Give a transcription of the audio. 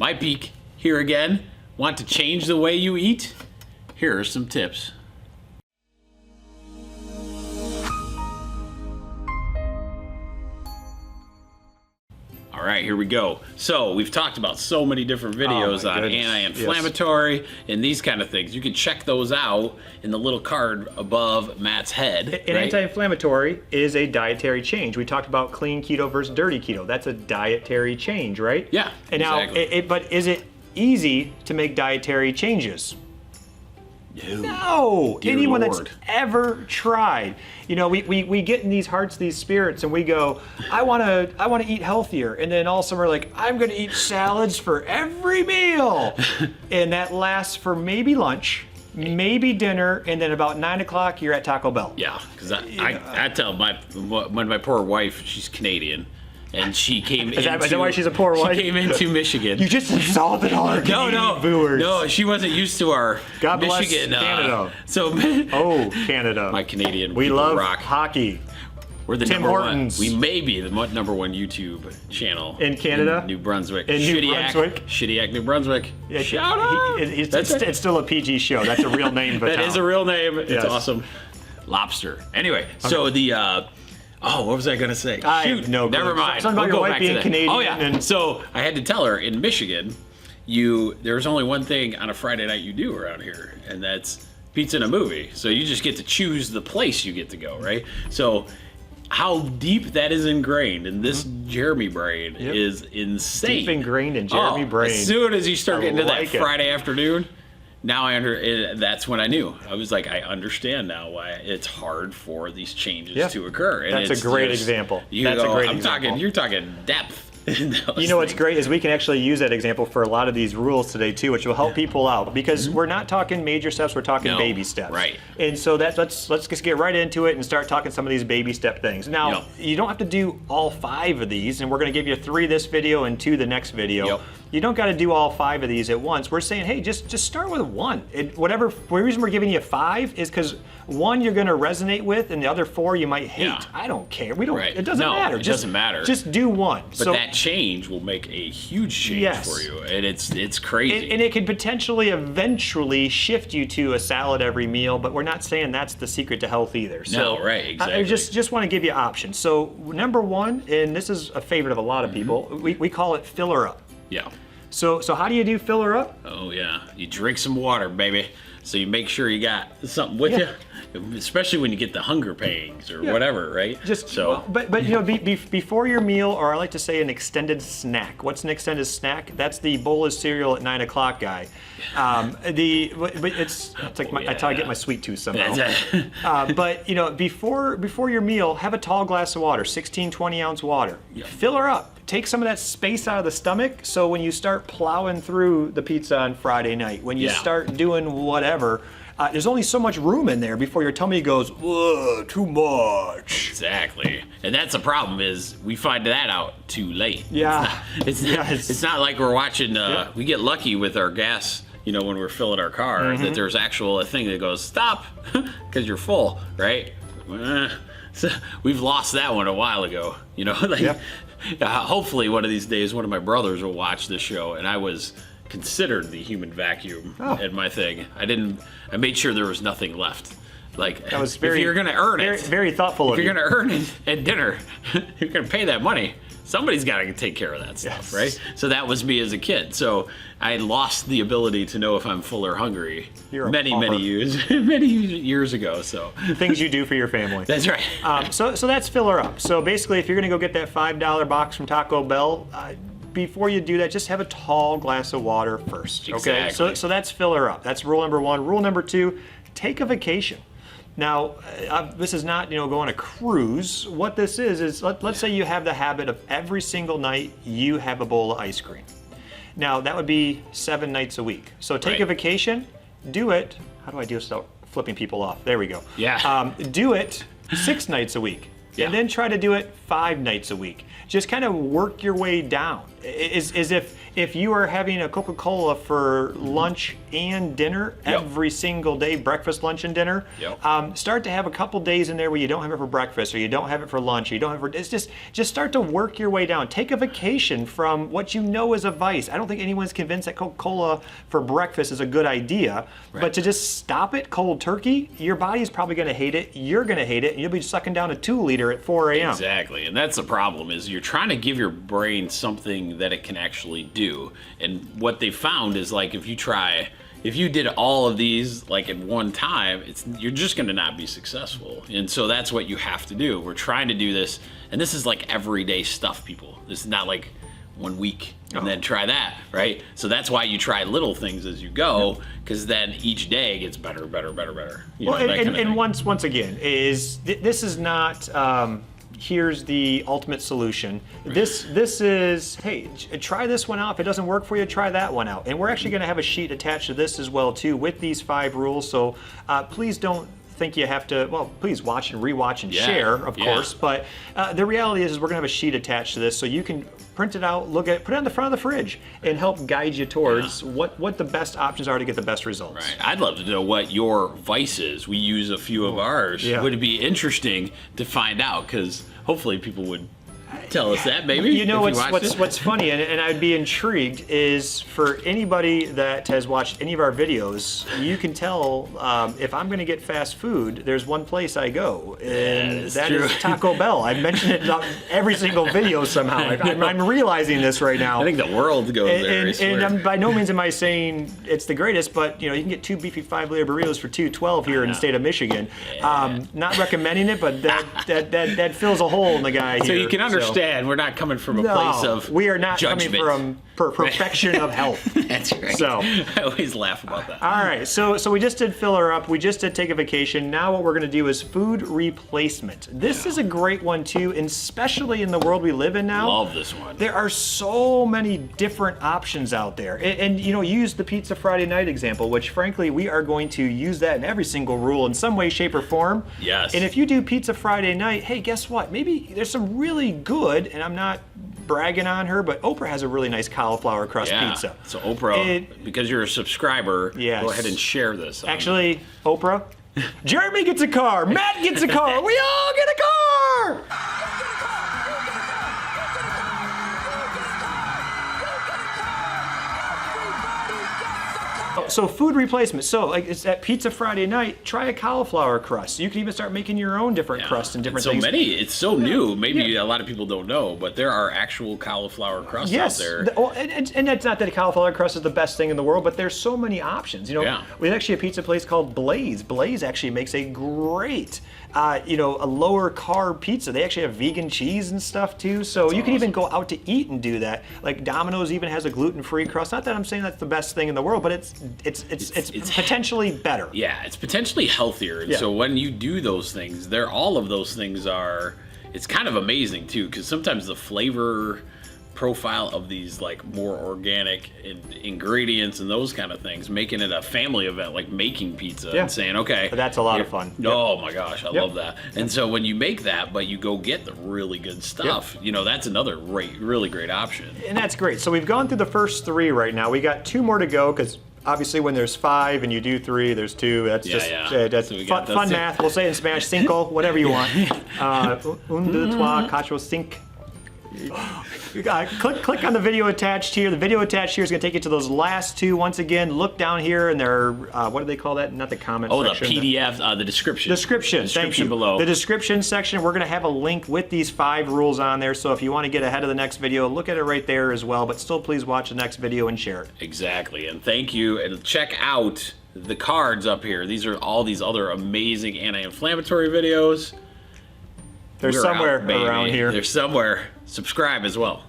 MYePEAK here again. Want to change the way you eat? Here are some tips. All right, here we go. So we've talked about so many different videos on anti-inflammatory and these kind of things. You can check those out in the little card above Matt's head. An anti-inflammatory is a dietary change. We talked about clean keto versus dirty keto. That's a dietary change, right? Yeah, and exactly. Now, but is it easy to make dietary changes? No. Anyone Lord. that's ever tried, you know, we get in these hearts, these spirits, and we go, I want to eat healthier, and then all of a sudden we're like, I'm going to eat salads for every meal, and that lasts for maybe lunch, maybe dinner, and then about 9 o'clock you're at Taco Bell. Yeah, because I tell my poor wife, she's Canadian. And she came is that why she's a poor wife? She came into Michigan. You just insulted all our Canadian viewers. No, she wasn't used to our God Michigan. Bless Canada. Oh, Canada. My Canadian we love rock. Hockey. We're the Tim number Hortons. one. We may be the number one YouTube channel in Canada, in New Brunswick. Shittiac, New Brunswick. Yeah, Shout out! It's still a PG show. That's a real name. That is a real name. It's yes. awesome. Lobster. Anyway, so the. Oh, what was I gonna say? Shoot, no. Never mind. Something about your wife being Canadian. Oh yeah. So I had to tell her in Michigan, there's only one thing on a Friday night you do around here, and that's pizza and a movie. So you just get to choose the place you get to go, right? So how deep that is ingrained in this Jeromy brain is insane. Deep ingrained in Jeromy brain. As soon as you start getting to that Friday afternoon. Now that's when I knew. I was like, I understand now why it's hard for these changes to occur. And that's a great example. You're talking depth. You know what's great is we can actually use that example for a lot of these rules today too, which will help people out because we're not talking major steps, we're talking baby steps. Right. And so let's just get right into it and start talking some of these baby step things. Now, you don't have to do all 5 of these, and we're going to give you 3 this video and 2 the next video. You don't got to do all 5 of these at once. We're saying, hey, just start with 1. The reason we're giving you 5 is because 1 you're going to resonate with, and the other 4 you might hate. I don't care. We don't. Right. It doesn't matter. It doesn't matter. Just do 1. But that change will make a huge change for you, and it's crazy. And it could potentially eventually shift you to a salad every meal, but we're not saying that's the secret to health either. So right, exactly. I just want to give you options. So number 1, and this is a favorite of a lot of people, we call it filler up. Yeah. So how do you do filler up? Oh yeah, you drink some water, baby. So you make sure you got something with you, especially when you get the hunger pangs or whatever, right? But you know, before your meal, or I like to say an extended snack. What's an extended snack? That's the bowl of cereal at 9 o'clock guy. It's like that's how I get my sweet tooth somehow. But you know, before your meal, have a tall glass of water, 16, 20 ounce water. Fill her up. Take some of that space out of the stomach, so when you start plowing through the pizza on Friday night, when you start doing whatever, there's only so much room in there before your tummy goes, whoa, too much. Exactly. And that's the problem is we find that out too late. Yeah. It's not like we're watching, we get lucky with our gas, you know, when we're filling our car, that there's a thing that goes, stop, because you're full, right? So we've lost that one a while ago, you know, like hopefully one of these days one of my brothers will watch this show, and I was considered the human vacuum at my thing. I made sure there was nothing left. Like, that was if you're gonna earn it, very thoughtful of you. If you're gonna earn it at dinner, you're gonna pay that money. Somebody's got to take care of that stuff, right? So that was me as a kid. So I lost the ability to know if I'm full or hungry many years ago. So things you do for your family. That's right. So that's filler up. So basically, if you're gonna go get that $5 box from Taco Bell, before you do that, just have a tall glass of water first. Okay. Exactly. So that's filler up. That's rule number 1. Rule number 2: take a vacation. Now, this is not, go on a cruise. What this is let's say you have the habit of every single night you have a bowl of ice cream. Now, that would be 7 nights a week. So take a vacation, do it. How do I do it without flipping people off? There we go. Yeah. Do it 6 nights a week. And then try to do it 5 nights a week. Just kind of work your way down. is if you are having a Coca-Cola for lunch and dinner every single day, breakfast, lunch, and dinner, start to have a couple days in there where you don't have it for breakfast, or you don't have it for lunch, or you don't have it for, it's just start to work your way down. Take a vacation from what you know is a vice. I don't think anyone's convinced that Coca-Cola for breakfast is a good idea, but to just stop it cold turkey, your body's probably going to hate it, you're going to hate it, and you'll be sucking down a 2-liter at 4 a.m. Exactly, and that's the problem, is you're trying to give your brain something that it can actually do. And what they found is, like, if you did all of these like at one time, you're just going to not be successful. And so that's what you have to do. We're trying to do this, and this is like everyday stuff, people. This is not like 1 week and then try that, right? So that's why you try little things as you go, because then each day gets better, better, better, better. Once again, this is not. Here's the ultimate solution. This is, hey, try this one out. If it doesn't work for you, try that one out. And we're actually going to have a sheet attached to this as well too, with these 5 rules. So please don't think you have to, well, please watch and rewatch and share, of course. But the reality is we're going to have a sheet attached to this, so you can print it out, look at it, put it on the front of the fridge, and help guide you towards what the best options are to get the best results. Right. I'd love to know what your vice is. We use a few of ours. Would it be interesting to find out? Because hopefully people would tell us that, maybe. You know what's funny, and I'd be intrigued, is for anybody that has watched any of our videos, you can tell if I'm going to get fast food, there's one place I go, and that is Taco Bell. I've mentioned it in every single video somehow. I'm realizing this right now. I think the world goes there. And by no means am I saying it's the greatest, but you can get 2 beefy 5-layer burritos for $2.12 here in the state of Michigan. Not recommending it, but that fills a hole in the guy here. So you can understand. We're not coming from a place of we are not judgment. Coming from perfection of health. That's right. So I always laugh about that. All right, so we just did fill her up. We just did take a vacation. Now what we're going to do is food replacement. This is a great one too, and especially in the world we live in now. Love this one. There are so many different options out there, and use the Pizza Friday night example, which frankly we are going to use that in every single rule in some way, shape, or form. Yes. And if you do Pizza Friday night, hey, guess what? Maybe there's some really good, and I'm not bragging on her, but Oprah has a really nice cauliflower crust pizza. So Oprah, because you're a subscriber, go ahead and share this. Actually, Oprah, Jeromy gets a car, Matt gets a car, we all get a car! So food replacement. So like it's at Pizza Friday night, try a cauliflower crust. You can even start making your own different crusts and different things. It's so new. Maybe a lot of people don't know, but there are actual cauliflower crusts out there. And it's not that a cauliflower crust is the best thing in the world, but there's so many options. We have actually a pizza place called Blaze. Blaze actually makes a great, a lower carb pizza. They actually have vegan cheese and stuff too. So you can even go out to eat and do that. Like Domino's even has a gluten-free crust. Not that I'm saying that's the best thing in the world, but it's potentially better. Yeah, it's potentially healthier. And so when you do those things, all of those things are, it's kind of amazing too, because sometimes the flavor profile of these like more organic ingredients and those kind of things, making it a family event, like making pizza and saying, okay. But that's a lot of fun. Oh my gosh, I love that. And so when you make that, but you go get the really good stuff, that's another really great option. And that's great. So we've gone through the first 3 right now. We got 2 more to go, because obviously when there's 5 and you do 3, there's 2. That's that's so fun math. We'll say it in Spanish, cinco, whatever you want. Un, deux, trois, quatre, cinq. Click on the video attached here. The video attached here is going to take you to those last 2. Once again, look down here, and they're what do they call that? Not the comment section. The PDF, the description. Description below. The description section. We're going to have a link with these 5 rules on there. So if you want to get ahead of the next video, look at it right there as well. But still, please watch the next video and share it. Exactly. And thank you. And check out the cards up here. These are all these other amazing anti-inflammatory videos. They're somewhere around here. They're somewhere. Subscribe as well.